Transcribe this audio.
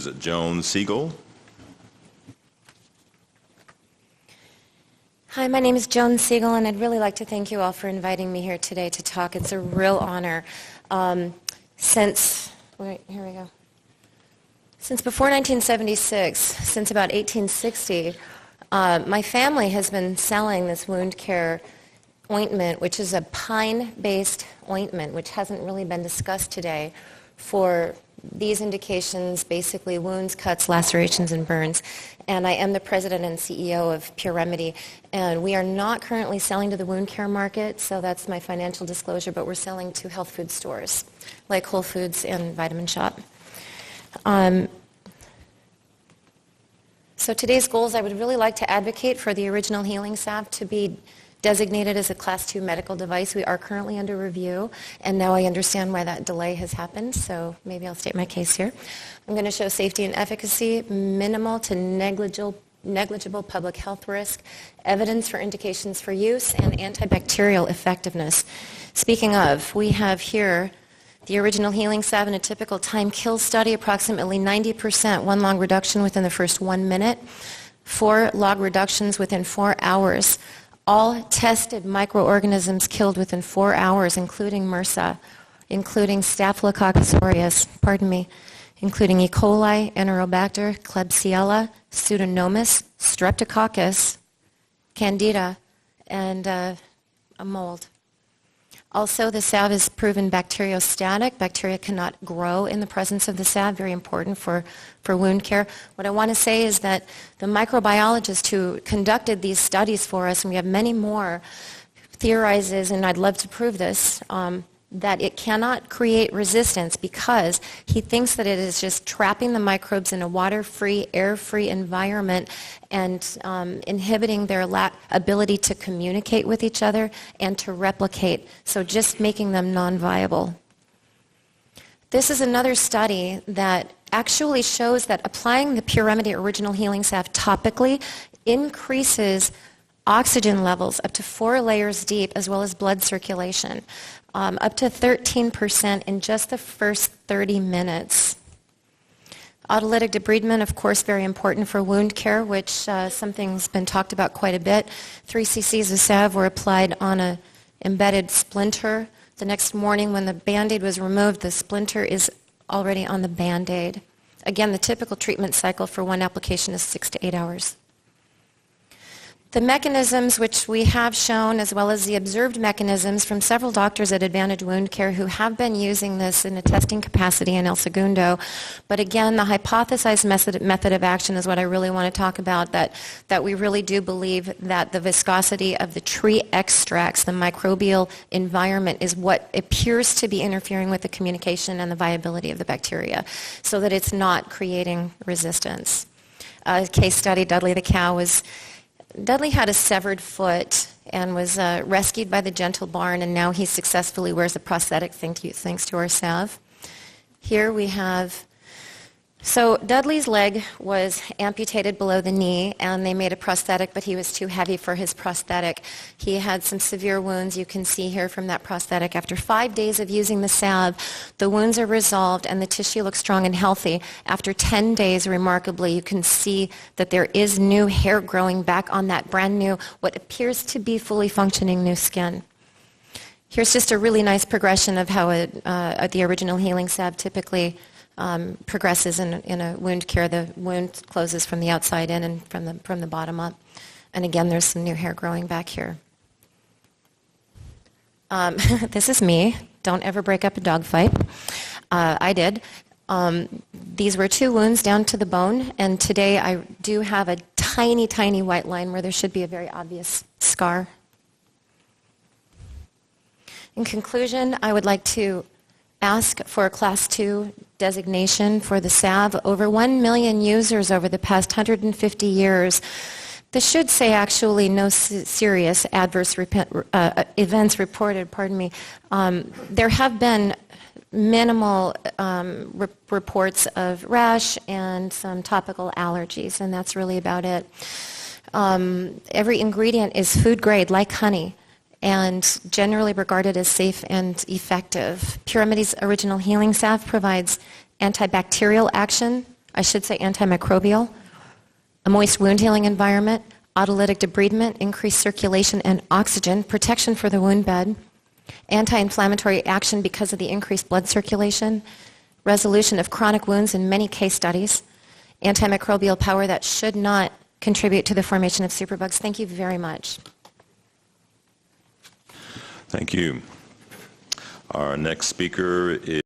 Is it Joan Siegel? Hi, my name is Joan Siegel, and I'd really like to thank you all for inviting me here today to talk. It's a real honor. Since before 1976, since about 1860, my family has been selling this wound care ointment, which is a pine-based ointment, which hasn't really been discussed today, for these indications, basically wounds, cuts, lacerations, and burns. And I am the president and CEO of Puremedy. And we are not currently selling to the wound care market, so that's my financial disclosure, but we're selling to health food stores, like Whole Foods and Vitamin Shop. So today's goals, I would really like to advocate for the original healing salve to be designated as a Class 2 medical device. We are currently under review, and now I understand why that delay has happened, so maybe I'll state my case here. I'm going to show safety and efficacy, minimal to negligible public health risk, evidence for indications for use, and antibacterial effectiveness. Speaking of, we have here the original healing salve in a typical time-kill study, approximately 90% one log reduction within the first 1 minute, 4 log reductions within 4 hours. All tested microorganisms killed within 4 hours, including Mrsa, including Staphylococcus aureus, including E. coli, Enterobacter, Klebsiella, Pseudomonas, Streptococcus, Candida, and a mold. Also, the salve is proven bacteriostatic. Bacteria cannot grow in the presence of the salve, very important for wound care. What I want to say is that the microbiologist who conducted these studies for us, and we have many more, theorizes, and I'd love to prove this, that it cannot create resistance because he thinks that it is just trapping the microbes in a water-free, air-free environment and inhibiting their ability to communicate with each other and to replicate, so just making them non-viable. This is another study that actually shows that applying the Puremedy Original Healing Salve topically increases oxygen levels up to 4 layers deep, as well as blood circulation, up to 13% in just the first 30 minutes. Autolytic debridement, of course, very important for wound care, which something's been talked about quite a bit. 3 cc's of salve were applied on an embedded splinter. The next morning when the Band-Aid was removed, the splinter is already on the Band-Aid. Again, the typical treatment cycle for one application is 6 to 8 hours. The mechanisms which we have shown, as well as the observed mechanisms from several doctors at Advantage Wound Care who have been using this in a testing capacity in El Segundo. But again, the hypothesized method of action is what I really want to talk about, that we really do believe that the viscosity of the tree extracts, the microbial environment, is what appears to be interfering with the communication and the viability of the bacteria, so that it's not creating resistance. A case study, Dudley the cow Dudley had a severed foot and was rescued by the Gentle Barn, and now he successfully wears a prosthetic thanks to our salve. Here we have, so Dudley's leg was amputated below the knee, and they made a prosthetic, but he was too heavy for his prosthetic. He had some severe wounds, you can see here from that prosthetic. After 5 days of using the salve, the wounds are resolved and the tissue looks strong and healthy. After 10 days, remarkably, you can see that there is new hair growing back on that brand new, what appears to be fully functioning new skin. Here's just a really nice progression of how the original healing salve typically progresses in a wound care. The wound closes from the outside in and from the bottom up. And again, there's some new hair growing back here. This is me. Don't ever break up a dog fight. I did. These were 2 wounds down to the bone, and today I do have a tiny, tiny white line where there should be a very obvious scar. In conclusion, I would like to ask for a Class 2 designation for the salve. Over 1 million users over the past 150 years. This should say actually no serious adverse events reported, There have been minimal reports of rash and some topical allergies, and that's really about it. Every ingredient is food grade, like honey, and generally regarded as safe and effective. Puremedy's Original Healing Salve provides antibacterial action, I should say antimicrobial, a moist wound healing environment, autolytic debridement, increased circulation and oxygen, protection for the wound bed, anti-inflammatory action because of the increased blood circulation, resolution of chronic wounds in many case studies, antimicrobial power that should not contribute to the formation of superbugs. Thank you very much. Thank you. Our next speaker is